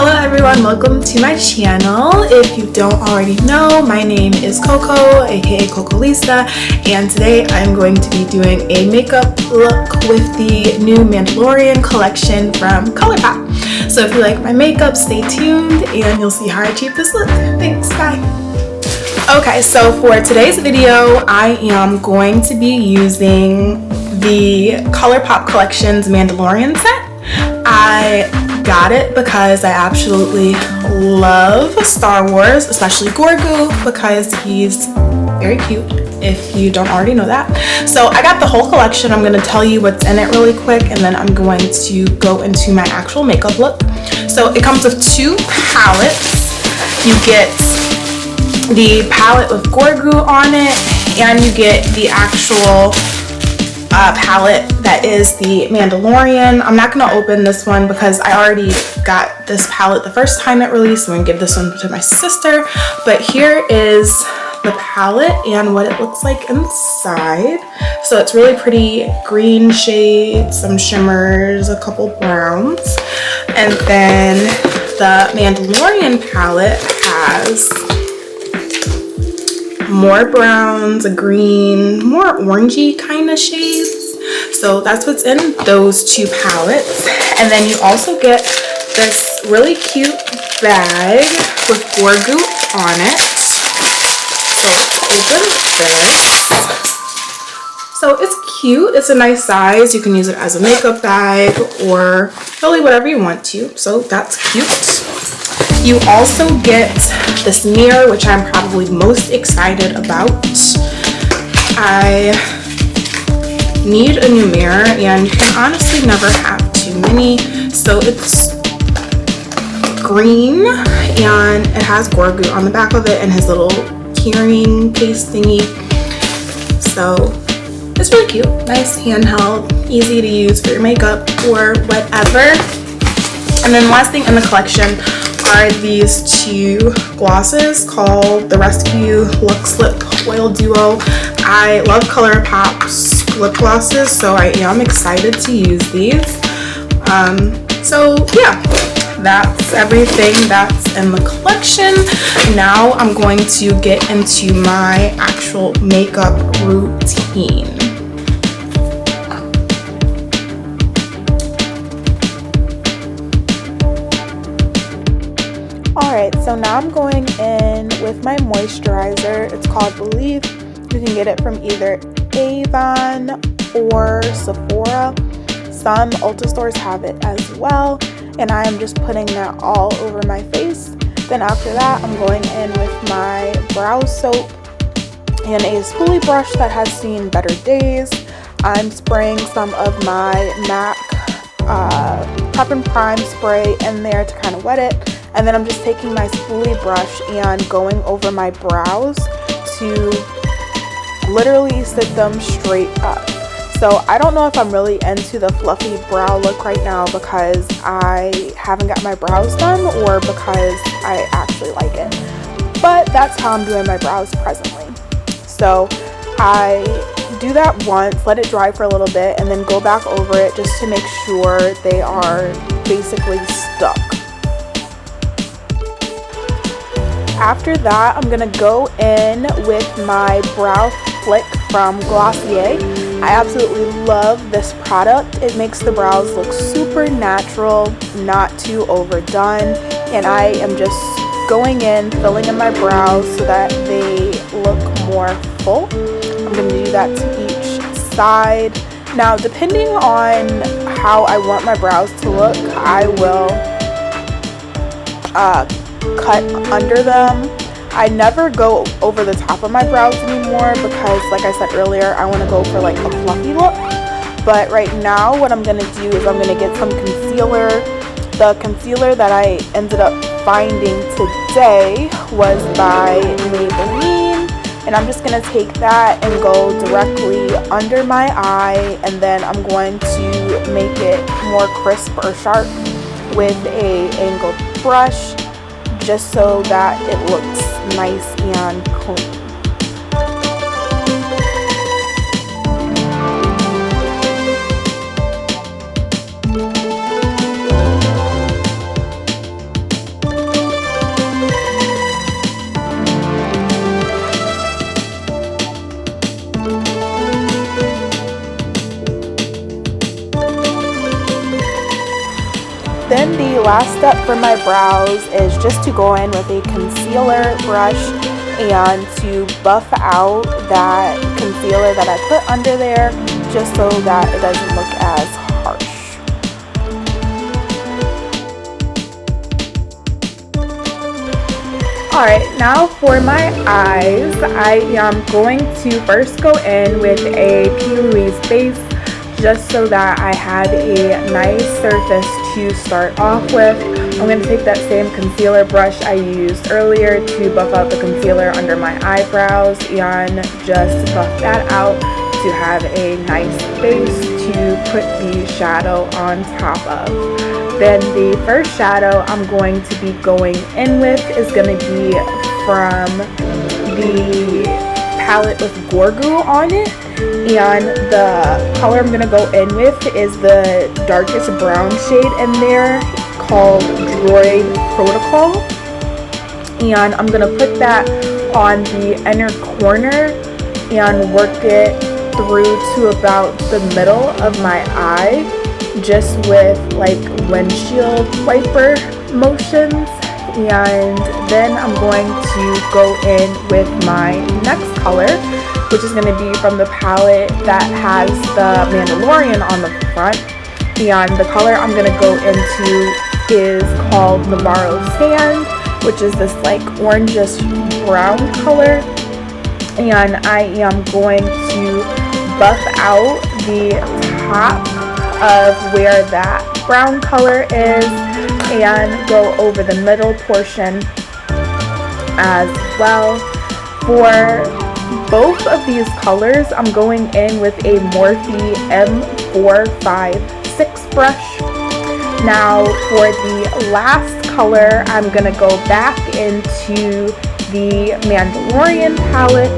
Hello everyone, welcome to my channel. If you don't already know, my name is Coco, aka Coco Lisa, and today I'm going to be doing a makeup look with the new Mandalorian collection from Colourpop. So if you like my makeup, stay tuned and you'll see how I achieve this look. Thanks, bye. Okay, so for today's video, I am going to be using the Colourpop Collection's Mandalorian set. I got it because I absolutely love Star Wars, especially Grogu, because he's very cute, if you don't already know that. So I got the whole collection. I'm going to tell you what's in it really quick, and then I'm going to go into my actual makeup look. So it comes with two palettes. You get the palette with Grogu on it, and you get the actual palette that is the Mandalorian. I'm not going to open this one because I already got this palette the first time it released. I'm going to give this one to my sister. But here is the palette and what it looks like inside. So it's really pretty green shades, some shimmers, a couple browns. And then the Mandalorian palette has more browns, a green, more orangey kind of shades. So that's what's in those two palettes. And then you also get this really cute bag with Grogu on it. So open this. So it's cute, it's a nice size. You can use it as a makeup bag or really whatever you want to. So that's cute. You also get this mirror, which I'm probably most excited about. I need a new mirror, and you can honestly never have too many. So it's green, and it has Grogu on the back of it and his little carrying case thingy. So it's really cute, nice handheld, easy to use for your makeup or whatever. And then last thing in the collection are these two glosses called the Rescue Luxe Lip Oil Duo. I love Colourpop's lip glosses, so I am excited to use these. So yeah, that's everything that's in the collection. Now I'm going to get into my actual makeup routine. Alright, so now I'm going in with my moisturizer. It's called Believe. You can get it from either Avon or Sephora. Some Ulta stores have it as well. And I am just putting that all over my face. Then after that, I'm going in with my brow soap and a spoolie brush that has seen better days. I'm spraying some of my MAC Prep and Prime spray in there to kind of wet it. And then I'm just taking my spoolie brush and going over my brows to literally sit them straight up. So I don't know if I'm really into the fluffy brow look right now because I haven't got my brows done or because I actually like it. But that's how I'm doing my brows presently. So I do that once, let it dry for a little bit, and then go back over it just to make sure they are basically stuck. After that, I'm gonna go in with my Brow Flick from Glossier. I absolutely love this product. It makes the brows look super natural, not too overdone, and I am just going in, filling in my brows so that they look more full. I'm gonna do that to each side. Now, depending on how I want my brows to look, I will cut under them. I never go over the top of my brows anymore because, like I said earlier, I want to go for like a fluffy look. But right now what I'm going to do is I'm going to get some concealer. The concealer that I ended up finding today was by Maybelline, and I'm just going to take that and go directly under my eye, and then I'm going to make it more crisp or sharp with a angled brush, just so that it looks nice and clean. last step for my brows is just to go in with a concealer brush and to buff out that concealer that I put under there, just so that it doesn't look as harsh. Alright, now for my eyes, I am going to first go in with a P. Louise base, just so that I have a nice surface to start off with. I'm going to take that same concealer brush I used earlier to buff out the concealer under my eyebrows and just buff that out to have a nice base to put the shadow on top of. Then the first shadow I'm going to be going in with is going to be from the palette with Gorgu on it. And the color I'm going to go in with is the darkest brown shade in there, called Droid Protocol. And I'm going to put that on the inner corner and work it through to about the middle of my eye, just with like windshield wiper motions. And then I'm going to go in with my next color, which is going to be from the palette that has the Mandalorian on the front. And the color I'm going to go into is called Navarro Sand, which is this like orangish brown color. And I am going to buff out the top of where that brown color is and go over the middle portion as well. For both of these colors, I'm going in with a Morphe M456 brush. Now for the last color, I'm going to go back into the Mandalorian palette,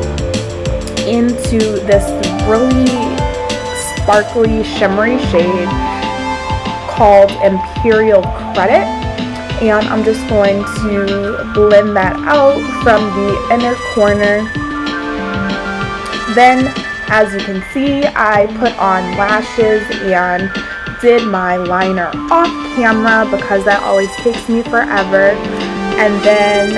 into this really sparkly, shimmery shade called Imperial Credit. And I'm just going to blend that out from the inner corner. Then, as you can see, I put on lashes and did my liner off camera because that always takes me forever. And then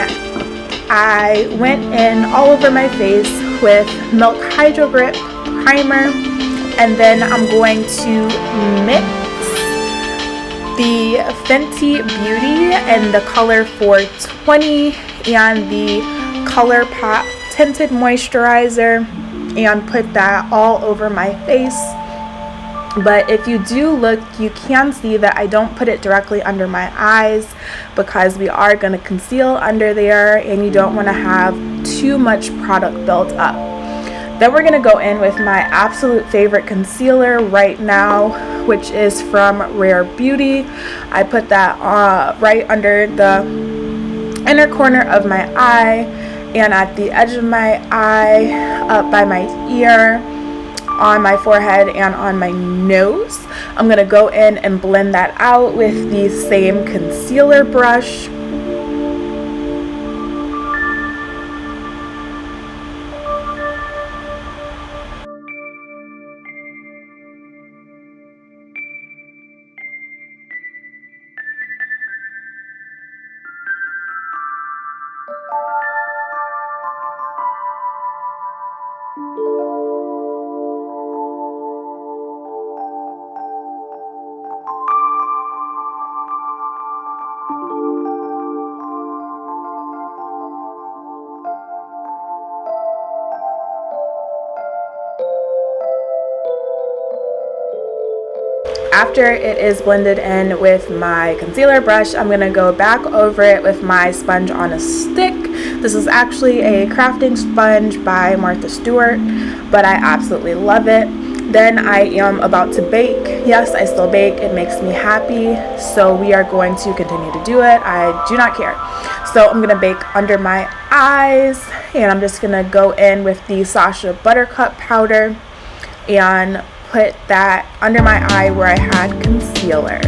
I went in all over my face with Milk Hydro Grip primer, and then I'm going to mix the Fenty Beauty in the color 420 and the Colourpop tinted moisturizer and put that all over my face. But if you do look, you can see that I don't put it directly under my eyes because we are going to conceal under there and you don't want to have too much product built up. Then we're going to go in with my absolute favorite concealer right now, which is from Rare Beauty. I put that right under the inner corner of my eye and at the edge of my eye, up by my ear, on my forehead, and on my nose. I'm going to go in and blend that out with the same concealer brush. After it is blended in with my concealer brush, I'm going to go back over it with my sponge on a stick. This is actually a crafting sponge by Martha Stewart, but I absolutely love it. Then I am about to bake. Yes, I still bake. It makes me happy. So we are going to continue to do it. I do not care. So I'm going to bake under my eyes, and I'm just going to go in with the Sacha Buttercup powder and put that under my eye where I had concealer.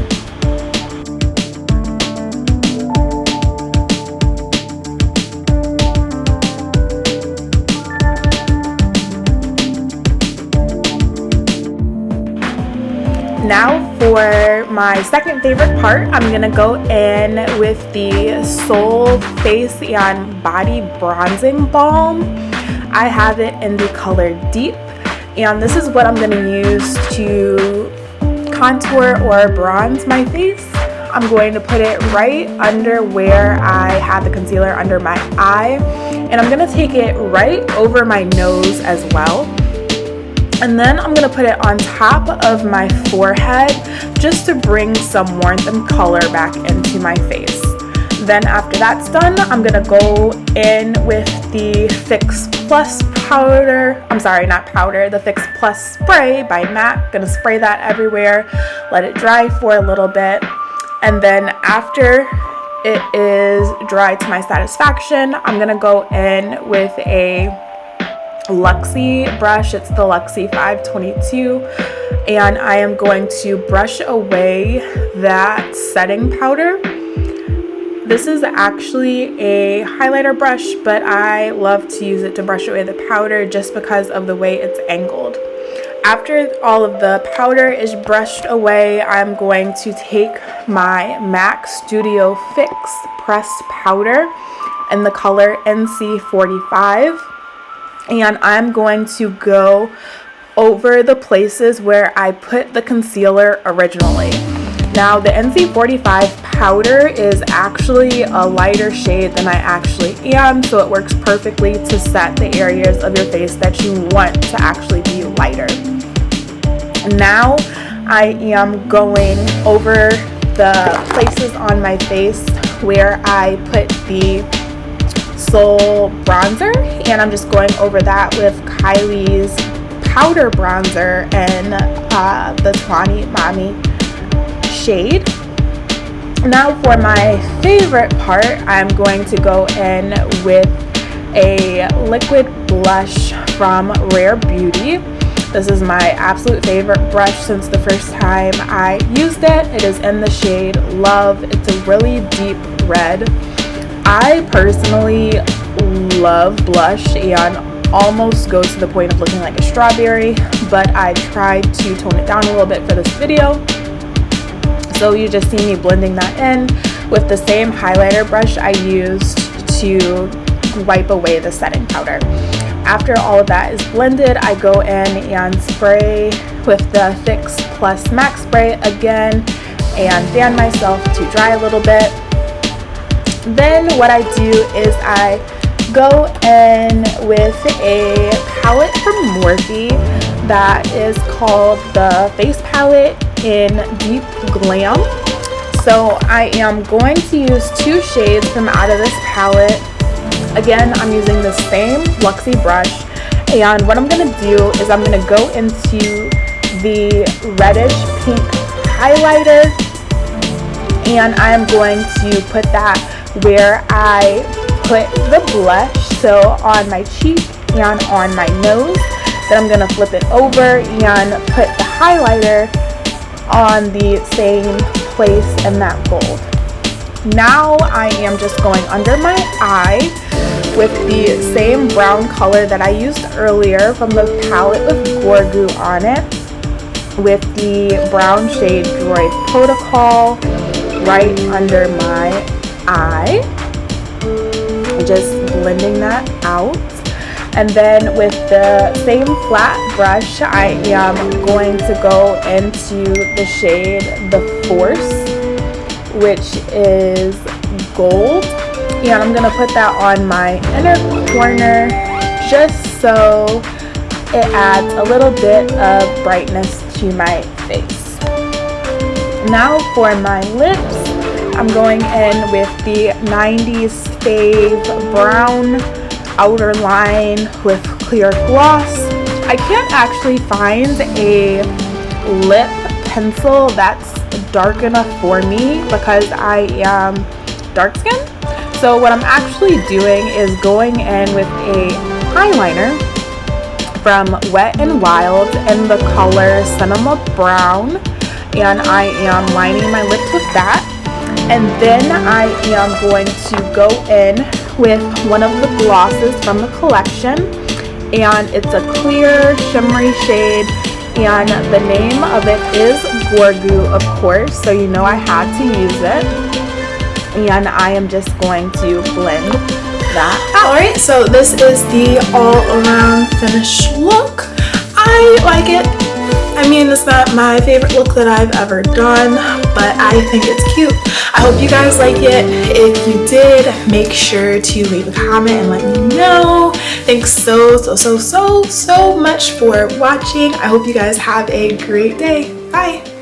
Now for my second favorite part, I'm gonna go in with the Soul Face and Body Bronzing Balm. I have it in the color Deep, and this is what I'm gonna use to contour or bronze my face. I'm going to put it right under where I had the concealer under my eye, and I'm gonna take it right over my nose as well. And then I'm gonna put it on top of my forehead just to bring some warmth and color back into my face. Then after that's done, I'm gonna go in with the Fix Plus powder. I'm sorry, not powder, the Fix Plus spray by MAC. Gonna spray that everywhere, let it dry for a little bit. And then after it is dry to my satisfaction, I'm gonna go in with a Luxie brush. It's the Luxie 522, and I am going to brush away that setting powder. This is actually a highlighter brush, but I love to use it to brush away the powder just because of the way it's angled. After all of the powder is brushed away, I'm going to take my MAC Studio Fix pressed powder in the color NC45, and I'm going to go over the places where I put the concealer originally. Now, the NC45 powder is actually a lighter shade than I actually am, so it works perfectly to set the areas of your face that you want to actually be lighter. Now, I am going over the places on my face where I put the Soul bronzer, and I'm just going over that with Kylie's powder bronzer in the Twani Mami shade. Now for my favorite part, I'm going to go in with a liquid blush from Rare Beauty. This is my absolute favorite brush since the first time I used it. It is in the shade Love. It's a really deep red. I personally love blush and almost go to the point of looking like a strawberry, but I tried to tone it down a little bit for this video. So you just see me blending that in with the same highlighter brush I used to wipe away the setting powder. After all of that is blended, I go in and spray with the Fix Plus MAC spray again and fan myself to dry a little bit. Then what I do is I go in with a palette from Morphe that is called the Face Palette in Deep Glam. So I am going to use two shades from out of this palette. Again, I'm using the same Luxie brush, and what I'm going to do is I'm going to go into the reddish pink highlighter, and I'm going to put that where I put the blush, so on my cheek and on my nose. Then I'm going to flip it over and put the highlighter on the same place in that gold. Now I am just going under my eye with the same brown color that I used earlier from the palette with Gorgu on it, with the brown shade Droid Protocol right under my eye, just blending that out. And then with the same flat brush, I am going to go into the shade The Force, which is gold, and I'm gonna put that on my inner corner just so it adds a little bit of brightness to my face. Now for my lips, I'm going in with the 90s Fave brown outer line with clear gloss. I can't actually find a lip pencil that's dark enough for me because I am dark skinned. So what I'm actually doing is going in with a eyeliner from Wet n Wild in the color Cinema Brown, and I am lining my lips with that. And then I am going to go in with one of the glosses from the collection, and it's a clear shimmery shade and the name of it is Gorgu, of course, so you know I had to use it. And I am just going to blend that out. Alright, so this is the all-around finished look. I like it. I mean, it's not my favorite look that I've ever done, but I think it's cute. I hope you guys like it. If you did, make sure to leave a comment and let me know. Thanks so much for watching. I hope you guys have a great day. Bye.